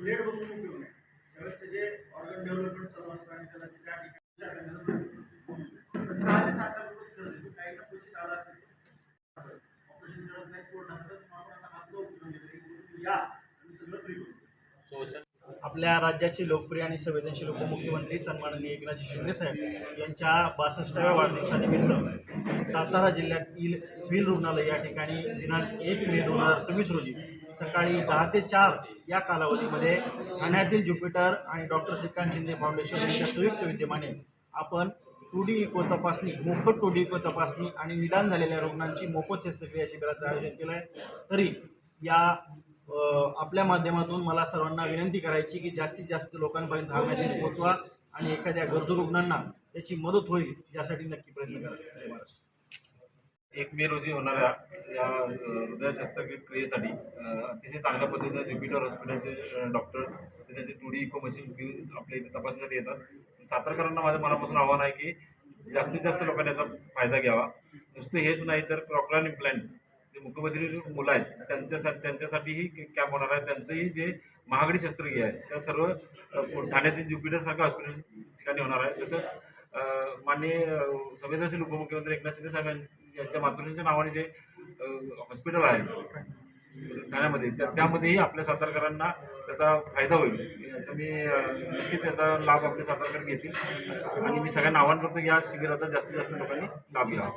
Late बसून उपयोग नाही. त्यावेळेस त्याचे ऑर्गन डेव्हलपमेंट चालू असतं आणि त्याला त्या ठिकाणी 6 ते 7 लाख रुपये खर्च येतो. काहींना क्वचित आला असेल ऑपरेशन करत नाही, पोट घालतात, आपण आता हात उचलून घेतो या आणि सगळं फ्री होतं. आपल्या राज्याचे लोकप्रिय आणि संवेदनशील उपमुख्यमंत्री सन्माननीय एकनाथ शिंदे साहेब यांच्या 62व्या वाढदिवसानिमित्त सातारा जिल्ह्यातील सिव्हिल रुग्णालय या ठिकाणी दिनांक 1 मे 2026 रोजी सकाळी 10 ते 4 या कालावधीमध्ये ठाण्यातील ज्युपिटर आणि डॉक्टर श्रीकांत शिंदे फाउंडेशन यांच्या संयुक्त विद्यमाने आपण 2D इको तपासणी, मोफत 2D इको तपासणी आणि निदान झालेल्या रुग्णांची मोफत शस्त्रक्रिया शिबिराचं आयोजन केलं आहे. तरी या आपल्या माध्यमातून मला सर्वांना विनंती करायची की जास्तीत जास्त लोकांपर्यंत हा मेसेज पोहोचवा आणि एखाद्या गरजू रुग्णांना त्याची मदत होईल यासाठी नक्की प्रयत्न करा. जय महाराष्ट्र. 1 मे रोजी होणाऱ्या या हृदय शस्त्रक्रियेसाठी अतिशय चांगल्या पद्धतीने ज्युपिटर हॉस्पिटलचे डॉक्टर्स त्यांचे 2D इको मशीन्स घेऊन आपल्या इथे तपासणीसाठी येतात. सातारकरांना माझ्या मनापासून आव्हान आहे की जास्तीत जास्त लोकांनी याचा फायदा घ्यावा. नुसतं हेच नाही तर क्रॉकलाइन इम्प्लांट जे मुखबधीर मुलं आहेत त्यांच्यासाठीही कॅम्प होणार आहे. त्यांचंही जे महागडी शस्त्रक्रिया आहे त्या सर्व ठाण्यातील ज्युपिटरसारख्या हॉस्पिटल ठिकाणी होणार आहे. तसंच माननीय संवेदनशील उपमुख्यमंत्री एकनाथ शिंदे साहेब यांच्या मातृश्रींच्या नावाने जे हॉस्पिटल आहे ठाण्यामध्ये त्यामध्येही आपल्या सातारकरांना त्याचा फायदा होईल याचा मी नक्कीच याचा लाभ आपले सातारकर घेतील आणि मी सगळ्यांना आवाहन करतो की या शिबिराचा जास्तीत जास्त लोकांनी लाभ घ्यावा.